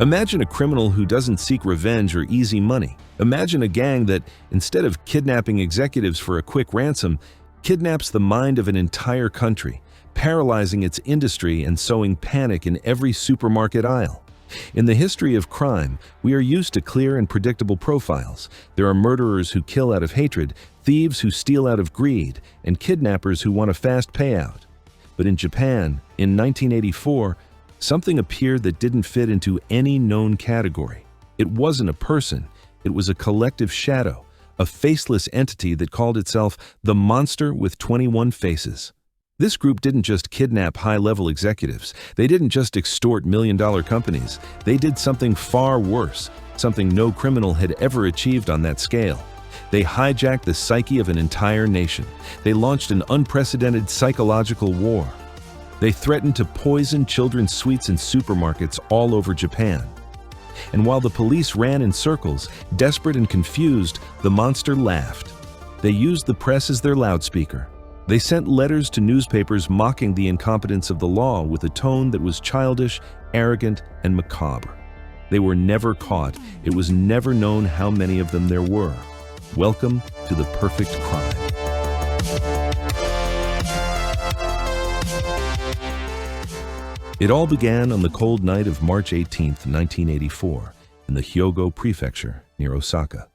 Imagine a criminal who doesn't seek revenge or easy money. Imagine a gang that, instead of kidnapping executives for a quick ransom, kidnaps the mind of an entire country, paralyzing its industry and sowing panic in every supermarket aisle. In the history of crime, we are used to clear and predictable profiles. There are murderers who kill out of hatred, thieves who steal out of greed, and kidnappers who want a fast payout. But in Japan, in 1984, something appeared that didn't fit into any known category. It wasn't a person, it was a collective shadow, a faceless entity that called itself the Monster with 21 Faces. This group didn't just kidnap high-level executives. They didn't just extort million-dollar companies. They did something far worse, something no criminal had ever achieved on that scale. They hijacked the psyche of an entire nation. They launched an unprecedented psychological war. They threatened to poison children's sweets in supermarkets all over Japan. And while the police ran in circles, desperate and confused, the monster laughed. They used the press as their loudspeaker. They sent letters to newspapers mocking the incompetence of the law with a tone that was childish, arrogant, and macabre. They were never caught. It was never known how many of them there were. Welcome to the perfect crime. It all began on the cold night of March 18, 1984, in the Hyogo Prefecture near Osaka.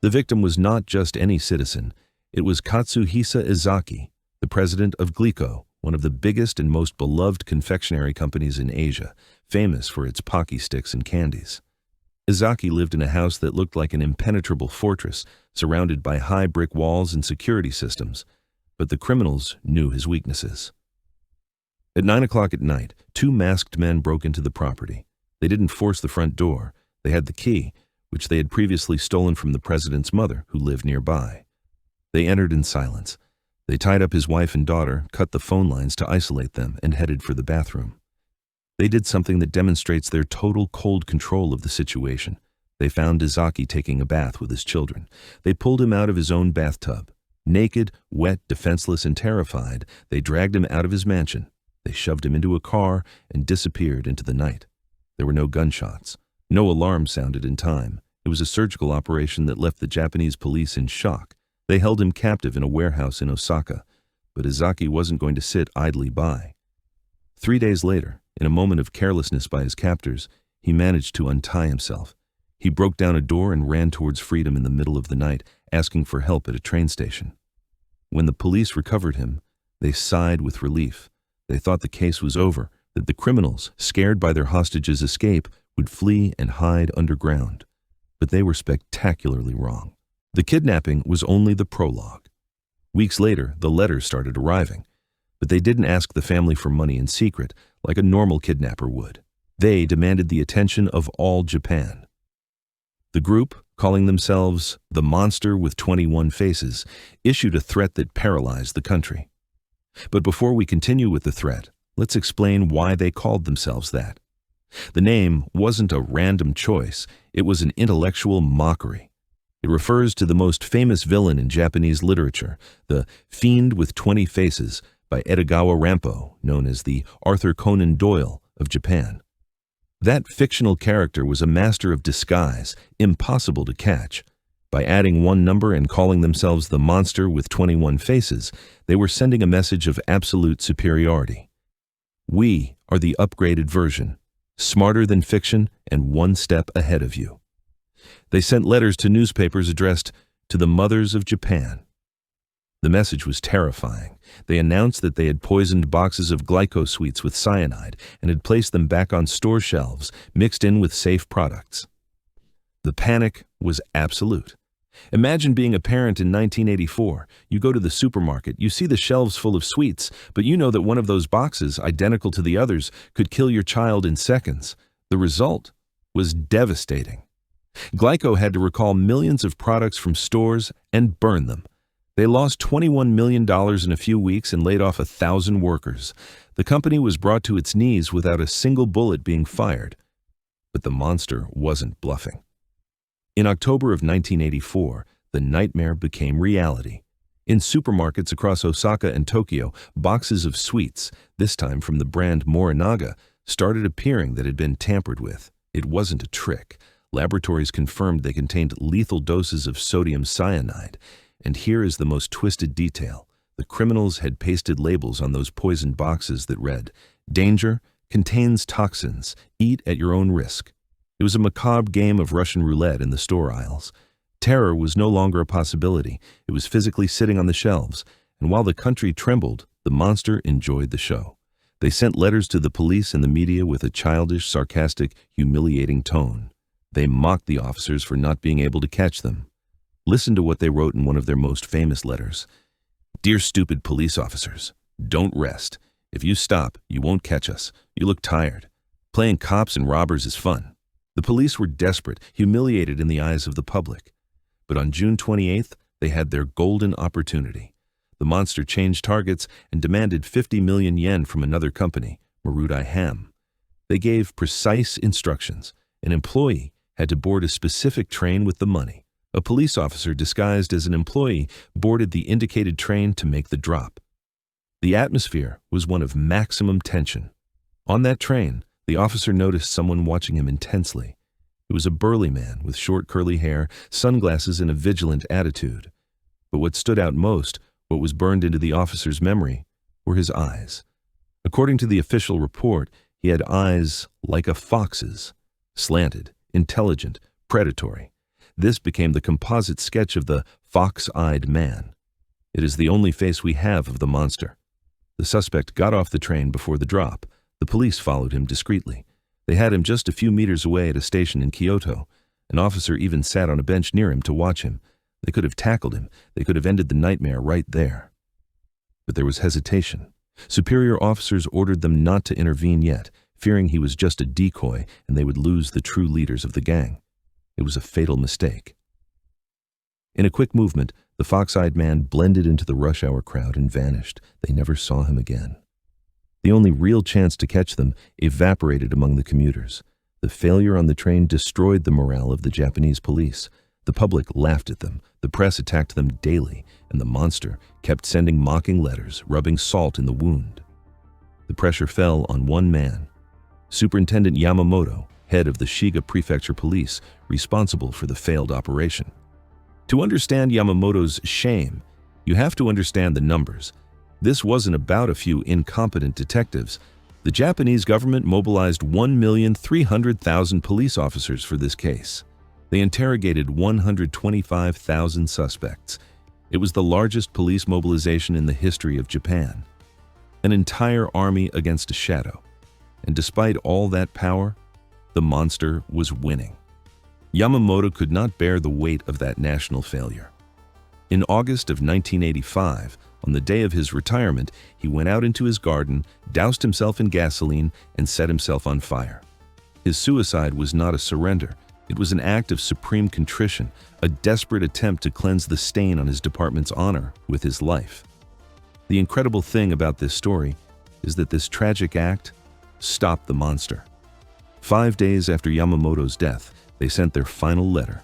The victim was not just any citizen. It was Katsuhisa Izaki, the president of Glico, one of the biggest and most beloved confectionery companies in Asia, famous for its Pocky sticks and candies. Izaki lived in a house that looked like an impenetrable fortress, surrounded by high brick walls and security systems, but the criminals knew his weaknesses. At 9 o'clock at night, two masked men broke into the property. They didn't force the front door. They had the key, which they had previously stolen from the president's mother, who lived nearby. They entered in silence. They tied up his wife and daughter, cut the phone lines to isolate them, and headed for the bathroom. They did something that demonstrates their total cold control of the situation. They found Izaki taking a bath with his children. They pulled him out of his own bathtub. Naked, wet, defenseless, and terrified, they dragged him out of his mansion. They shoved him into a car and disappeared into the night. There were no gunshots. No alarm sounded in time. It was a surgical operation that left the Japanese police in shock. They held him captive in a warehouse in Osaka, but Izaki wasn't going to sit idly by. 3 days later, in a moment of carelessness by his captors, he managed to untie himself. He broke down a door and ran towards freedom in the middle of the night, asking for help at a train station. When the police recovered him, they sighed with relief. They thought the case was over, that the criminals, scared by their hostages' escape, would flee and hide underground. But they were spectacularly wrong. The kidnapping was only the prologue. Weeks later, the letters started arriving, but they didn't ask the family for money in secret like a normal kidnapper would. They demanded the attention of all Japan. The group, calling themselves the Monster with 21 Faces, issued a threat that paralyzed the country. But before we continue with the threat, let's explain why they called themselves that. The name wasn't a random choice, it was an intellectual mockery. It refers to the most famous villain in Japanese literature, the Fiend with 20 Faces by Edogawa Rampo, known as the Arthur Conan Doyle of Japan. That fictional character was a master of disguise, impossible to catch. By adding one number and calling themselves the Monster with 21 Faces, they were sending a message of absolute superiority. We are the upgraded version, smarter than fiction and one step ahead of you. They sent letters to newspapers addressed to the mothers of Japan. The message was terrifying. They announced that they had poisoned boxes of Glico sweets with cyanide and had placed them back on store shelves, mixed in with safe products. The panic was absolute. Imagine being a parent in 1984. You go to the supermarket, you see the shelves full of sweets, but you know that one of those boxes, identical to the others, could kill your child in seconds. The result was devastating. Glico had to recall millions of products from stores and burn them. They lost $21 million in a few weeks and laid off 1,000 workers. The company was brought to its knees without a single bullet being fired. But the monster wasn't bluffing. In October of 1984, the nightmare became reality. In supermarkets across Osaka and Tokyo, boxes of sweets, this time from the brand Morinaga, started appearing that had been tampered with. It wasn't a trick. Laboratories confirmed they contained lethal doses of sodium cyanide. And here is the most twisted detail. The criminals had pasted labels on those poisoned boxes that read, "Danger, contains toxins, eat at your own risk." It was a macabre game of Russian roulette in the store aisles. Terror was no longer a possibility. It was physically sitting on the shelves. And while the country trembled, the monster enjoyed the show. They sent letters to the police and the media with a childish, sarcastic, humiliating tone. They mocked the officers for not being able to catch them. Listen to what they wrote in one of their most famous letters. "Dear stupid police officers, don't rest. If you stop, you won't catch us. You look tired. Playing cops and robbers is fun." The police were desperate, humiliated in the eyes of the public. But on June 28th, they had their golden opportunity. The monster changed targets and demanded 50 million yen from another company, Marudai Ham. They gave precise instructions. An employee had to board a specific train with the money. A police officer disguised as an employee boarded the indicated train to make the drop. The atmosphere was one of maximum tension. On that train, the officer noticed someone watching him intensely. It was a burly man with short curly hair, sunglasses, and a vigilant attitude. But what stood out most, what was burned into the officer's memory, were his eyes. According to the official report, he had eyes like a fox's, slanted, intelligent, predatory. This became the composite sketch of the fox-eyed man. It is the only face we have of the monster. The suspect got off the train before the drop. The police followed him discreetly. They had him just a few meters away at a station in Kyoto. An officer even sat on a bench near him to watch him. They could have tackled him. They could have ended the nightmare right there. But there was hesitation. Superior officers ordered them not to intervene yet, fearing he was just a decoy and they would lose the true leaders of the gang. It was a fatal mistake. In a quick movement, the fox-eyed man blended into the rush hour crowd and vanished. They never saw him again. The only real chance to catch them evaporated among the commuters. The failure on the train destroyed the morale of the Japanese police. The public laughed at them, the press attacked them daily, and the monster kept sending mocking letters, rubbing salt in the wound. The pressure fell on one man, Superintendent Yamamoto, head of the Shiga Prefecture Police, responsible for the failed operation. To understand Yamamoto's shame, you have to understand the numbers. This wasn't about a few incompetent detectives. The Japanese government mobilized 1,300,000 police officers for this case. They interrogated 125,000 suspects. It was the largest police mobilization in the history of Japan. An entire army against a shadow. And despite all that power, the monster was winning. Yamamoto could not bear the weight of that national failure. In August of 1985, on the day of his retirement, he went out into his garden, doused himself in gasoline, and set himself on fire. His suicide was not a surrender. It was an act of supreme contrition, a desperate attempt to cleanse the stain on his department's honor with his life. The incredible thing about this story is that this tragic act stopped the monster. 5 days after Yamamoto's death, they sent their final letter,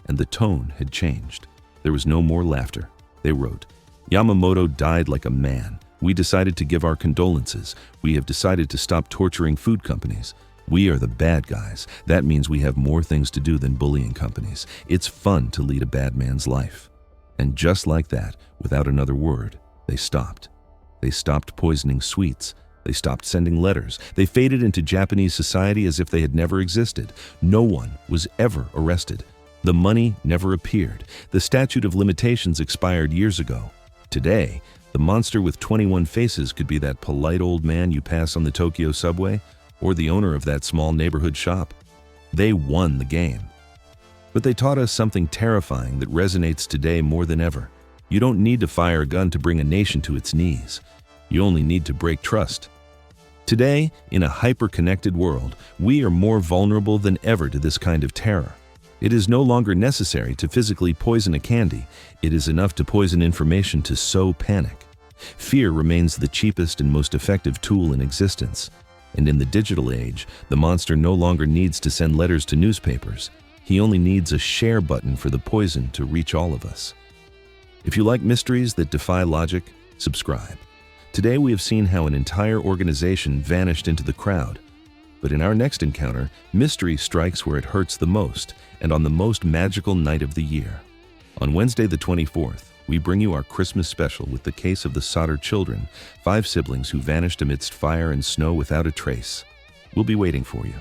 and the tone had changed. There was no more laughter. They wrote, "Yamamoto died like a man. We decided to give our condolences. We have decided to stop torturing food companies. We are the bad guys. That means we have more things to do than bullying companies. It's fun to lead a bad man's life." And just like that, without another word, they stopped. They stopped poisoning sweets. They stopped sending letters. They faded into Japanese society as if they had never existed. No one was ever arrested. The money never appeared. The statute of limitations expired years ago. Today, the monster with 21 faces could be that polite old man you pass on the Tokyo subway, or the owner of that small neighborhood shop. They won the game. But they taught us something terrifying that resonates today more than ever. You don't need to fire a gun to bring a nation to its knees. You only need to break trust. Today, in a hyper-connected world, we are more vulnerable than ever to this kind of terror. It is no longer necessary to physically poison a candy. It is enough to poison information to sow panic. Fear remains the cheapest and most effective tool in existence. And in the digital age, the monster no longer needs to send letters to newspapers. He only needs a share button for the poison to reach all of us. If you like mysteries that defy logic, subscribe. Today we have seen how an entire organization vanished into the crowd. But in our next encounter, mystery strikes where it hurts the most and on the most magical night of the year. On Wednesday the 24th, we bring you our Christmas special with the case of the Sodder children, 5 siblings who vanished amidst fire and snow without a trace. We'll be waiting for you.